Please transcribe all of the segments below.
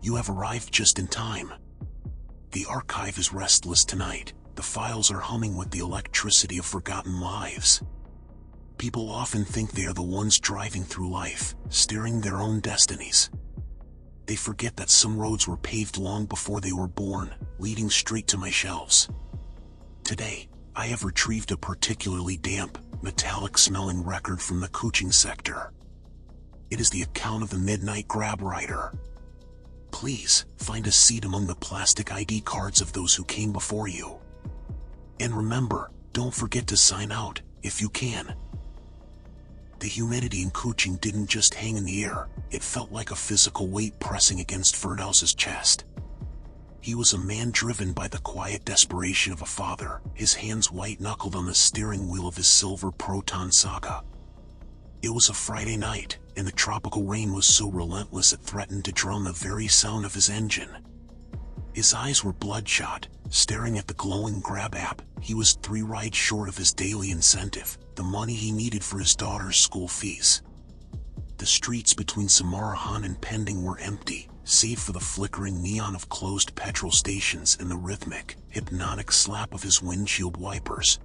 You have arrived just in time. The archive is restless tonight. The files are humming with the electricity of forgotten lives. People often think they are the ones driving through life, steering their own destinies. They forget that some roads were paved long before they were born, leading straight to my shelves. Today, I have retrieved a particularly damp, metallic-smelling record from the Kuching sector. It is the account of the midnight grab rider. Please, find a seat among the plastic ID cards of those who came before you. And remember, don't forget to sign out, if you can. The humidity in Kuching didn't just hang in the air, it felt like a physical weight pressing against Firdaus's chest. He was a man driven by the quiet desperation of a father, his hands white-knuckled on the steering wheel of his silver Proton Saga. It was a Friday night, and the tropical rain was so relentless it threatened to drown the very sound of his engine. His eyes were bloodshot, staring at the glowing Grab app. He was 3 rides short of his daily incentive, the money he needed for his daughter's school fees. The streets between Samarahan and Pending were empty, save for the flickering neon of closed petrol stations and the rhythmic, hypnotic slap of his windshield wipers.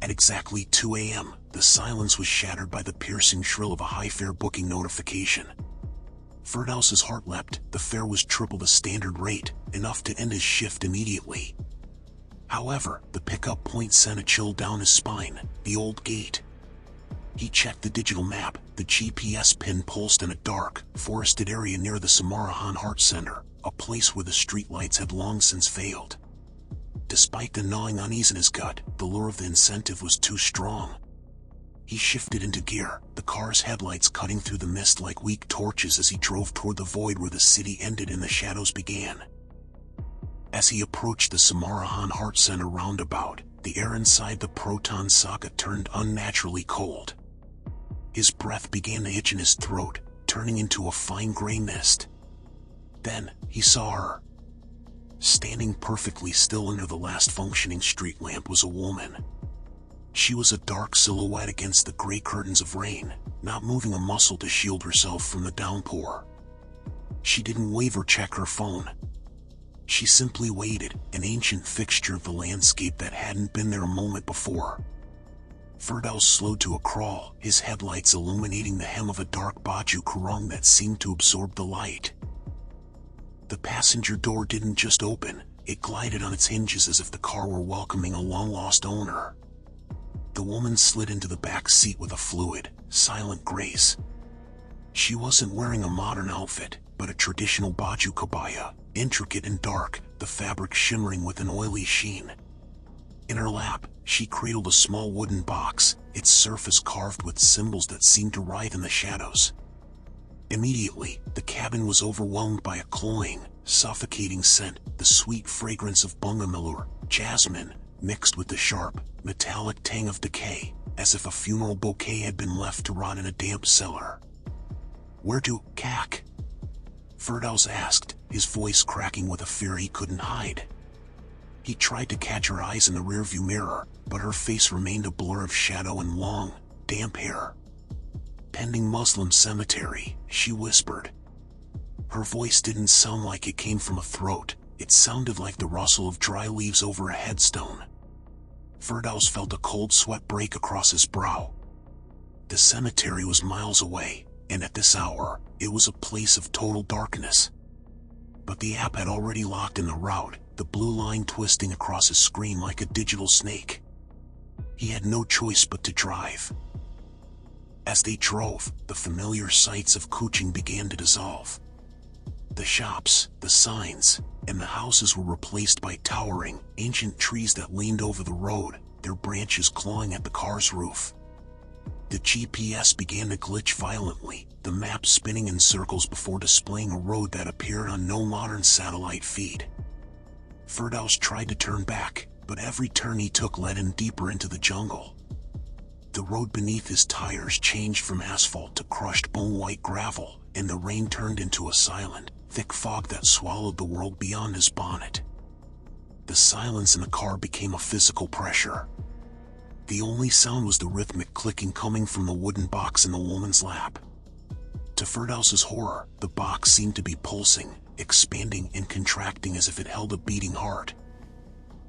At exactly 2 a.m., the silence was shattered by the piercing shrill of a high-fare booking notification. Firdaus's heart leapt. The fare was triple the standard rate, enough to end his shift immediately. However, the pickup point sent a chill down his spine, the old gate. He checked the digital map, the GPS pin pulsed in a dark, forested area near the Samarahan Heart Centre, a place where the streetlights had long since failed. Despite the gnawing unease in his gut, the lure of the incentive was too strong. He shifted into gear, the car's headlights cutting through the mist like weak torches as he drove toward the void where the city ended and the shadows began. As he approached the Samarahan Heart Centre roundabout, the air inside the Proton Saga turned unnaturally cold. His breath began to itch in his throat, turning into a fine gray mist. Then, he saw her. Standing perfectly still under the last functioning street lamp was a woman. She was a dark silhouette against the gray curtains of rain, not moving a muscle to shield herself from the downpour. She didn't wave or check her phone. She simply waited, an ancient fixture of the landscape that hadn't been there a moment before. Firdaus slowed to a crawl, his headlights illuminating the hem of a dark baju kurung that seemed to absorb the light. The passenger door didn't just open, it glided on its hinges as if the car were welcoming a long-lost owner. The woman slid into the back seat with a fluid, silent grace. She wasn't wearing a modern outfit, but a traditional baju kebaya, intricate and dark, the fabric shimmering with an oily sheen. In her lap, she cradled a small wooden box, its surface carved with symbols that seemed to writhe in the shadows. Immediately, the cabin was overwhelmed by a cloying, suffocating scent, the sweet fragrance of bungamelur, jasmine, mixed with the sharp, metallic tang of decay, as if a funeral bouquet had been left to rot in a damp cellar. "Where to, Kak?" Firdaus asked, his voice cracking with a fear he couldn't hide. He tried to catch her eyes in the rearview mirror, but her face remained a blur of shadow and long, damp hair. "Pending Muslim cemetery," she whispered. Her voice didn't sound like it came from a throat, it sounded like the rustle of dry leaves over a headstone. Firdaus felt a cold sweat break across his brow. The cemetery was miles away, and at this hour, it was a place of total darkness. But the app had already locked in the route, the blue line twisting across his screen like a digital snake. He had no choice but to drive. As they drove, the familiar sights of Kuching began to dissolve. The shops, the signs, and the houses were replaced by towering, ancient trees that leaned over the road, their branches clawing at the car's roof. The GPS began to glitch violently, the map spinning in circles before displaying a road that appeared on no modern satellite feed. Firdaus tried to turn back, but every turn he took led him deeper into the jungle. The road beneath his tires changed from asphalt to crushed bone-white gravel, and the rain turned into a silent, thick fog that swallowed the world beyond his bonnet. The silence in the car became a physical pressure. The only sound was the rhythmic clicking coming from the wooden box in the woman's lap. To Firdausa's horror, the box seemed to be pulsing, expanding and contracting as if it held a beating heart.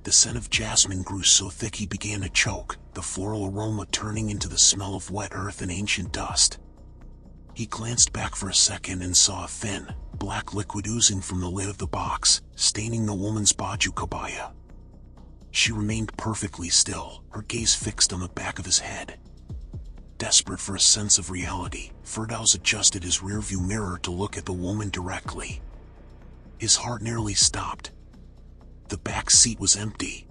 The scent of jasmine grew so thick he began to choke, the floral aroma turning into the smell of wet earth and ancient dust. He glanced back for a second and saw a thin, black liquid oozing from the lid of the box, staining the woman's baju kabaya. She remained perfectly still, her gaze fixed on the back of his head. Desperate for a sense of reality, Firdaus adjusted his rearview mirror to look at the woman directly. His heart nearly stopped. The back seat was empty.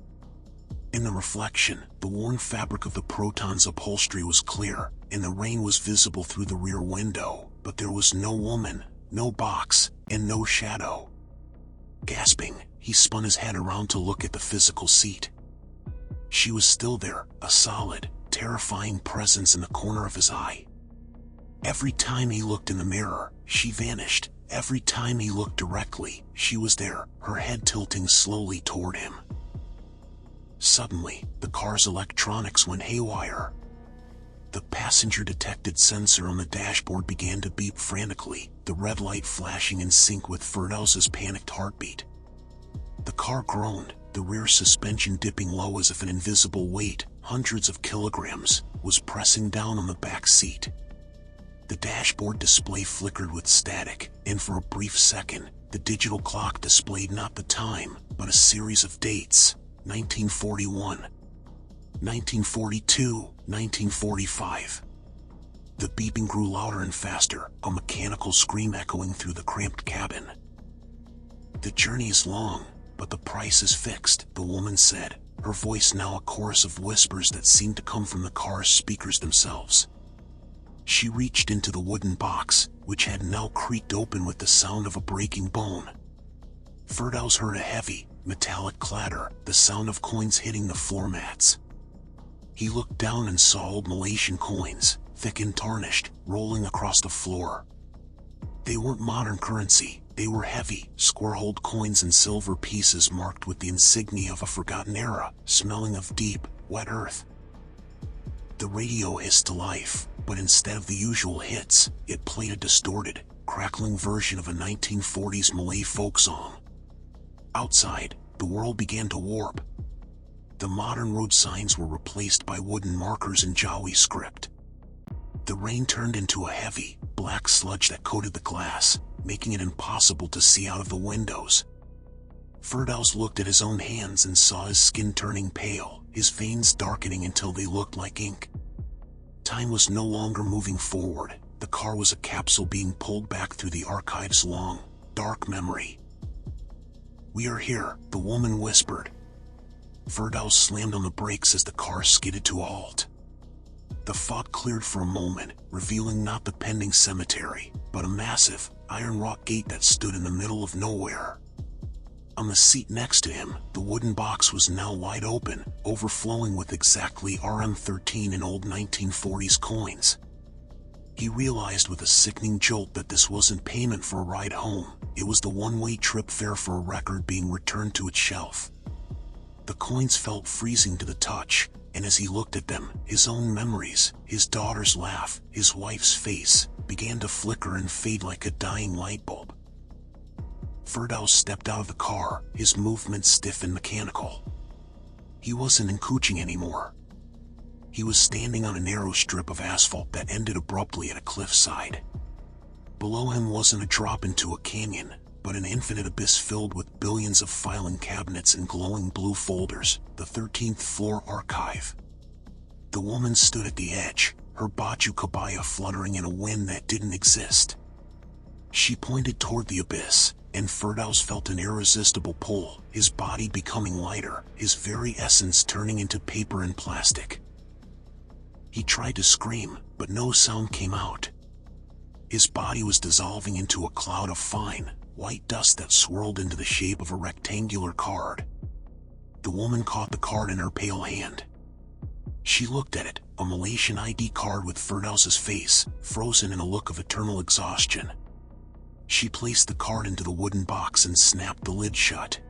In the reflection, the worn fabric of the Proton's upholstery was clear, and the rain was visible through the rear window, but there was no woman, no box, and no shadow. Gasping, he spun his head around to look at the physical seat. She was still there, a solid, terrifying presence in the corner of his eye. Every time he looked in the mirror, she vanished. Every time he looked directly, she was there, her head tilting slowly toward him. Suddenly, the car's electronics went haywire. The passenger-detected sensor on the dashboard began to beep frantically, the red light flashing in sync with Firdaus's panicked heartbeat. The car groaned, the rear suspension dipping low as if an invisible weight, hundreds of kilograms, was pressing down on the back seat. The dashboard display flickered with static, and for a brief second, the digital clock displayed not the time, but a series of dates: 1941, 1942, 1945. The beeping grew louder and faster, a mechanical scream echoing through the cramped cabin. "The journey is long, but the price is fixed," the woman said, her voice now a chorus of whispers that seemed to come from the car's speakers themselves. She reached into the wooden box, which had now creaked open with the sound of a breaking bone. Firdaus heard a heavy, metallic clatter, the sound of coins hitting the floor mats. He looked down and saw old Malaysian coins, thick and tarnished, rolling across the floor. They weren't modern currency, they were heavy, square-holed coins and silver pieces marked with the insignia of a forgotten era, smelling of deep, wet earth. The radio hissed to life, but instead of the usual hits, it played a distorted, crackling version of a 1940s Malay folk song. Outside, the world began to warp. The modern road signs were replaced by wooden markers in Jawi script. The rain turned into a heavy, black sludge that coated the glass, making it impossible to see out of the windows. Firdaus looked at his own hands and saw his skin turning pale, his veins darkening until they looked like ink. Time was no longer moving forward. The car was a capsule being pulled back through the archive's long, dark memory. "We are here," the woman whispered. Firdaus slammed on the brakes as the car skidded to a halt. The fog cleared for a moment, revealing not the pending cemetery, but a massive, iron-wrought gate that stood in the middle of nowhere. On the seat next to him, the wooden box was now wide open, overflowing with exactly RM13 in old 1940s coins. He realized with a sickening jolt that this wasn't payment for a ride home, it was the one-way trip fare for a record being returned to its shelf. The coins felt freezing to the touch, and as he looked at them, his own memories, his daughter's laugh, his wife's face, began to flicker and fade like a dying light bulb. Firdaus stepped out of the car, his movements stiff and mechanical. He wasn't in Kuching anymore. He was standing on a narrow strip of asphalt that ended abruptly at a cliffside. Below him wasn't a drop into a canyon, but an infinite abyss filled with billions of filing cabinets and glowing blue folders, the 13th floor archive. The woman stood at the edge, her baju kabaya fluttering in a wind that didn't exist. She pointed toward the abyss, and Firdaus felt an irresistible pull, his body becoming lighter, his very essence turning into paper and plastic. He tried to scream, but no sound came out. His body was dissolving into a cloud of fine, white dust that swirled into the shape of a rectangular card. The woman caught the card in her pale hand. She looked at it, a Malaysian ID card with Firdaus's face, frozen in a look of eternal exhaustion. She placed the card into the wooden box and snapped the lid shut.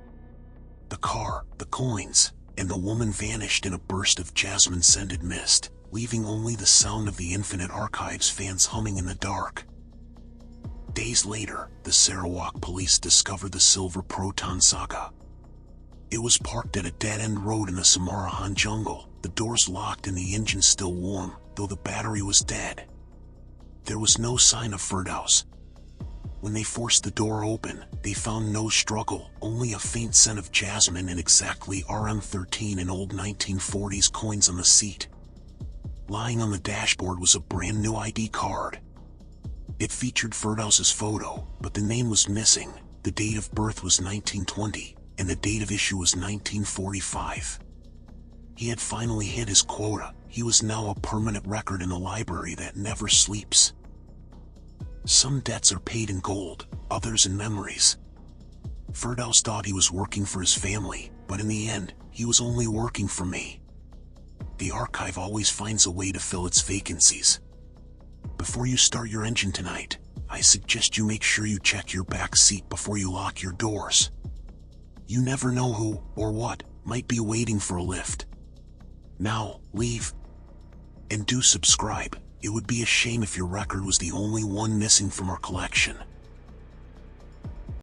The car, the coins, and the woman vanished in a burst of jasmine-scented mist, leaving only the sound of the infinite archives fans humming in the dark. Days later, the Sarawak police discovered the silver Proton saga. It was parked at a dead-end road in the Samarahan jungle, the doors locked and the engine still warm, though the battery was dead. There was no sign of Firdaus. When they forced the door open, they found no struggle, only a faint scent of jasmine and exactly RM13 in old 1940s coins on the seat. Lying on the dashboard was a brand new ID card. It featured Firdaus's photo, but the name was missing. The date of birth was 1920, and the date of issue was 1945. He had finally hit his quota. He was now a permanent record in a library that never sleeps. Some debts are paid in gold, others in memories. Firdaus thought he was working for his family, but in the end, he was only working for me. The archive always finds a way to fill its vacancies. Before you start your engine tonight, I suggest you make sure you check your back seat before you lock your doors. You never know who, or what, might be waiting for a lift. Now, leave. And do subscribe. It would be a shame if your record was the only one missing from our collection.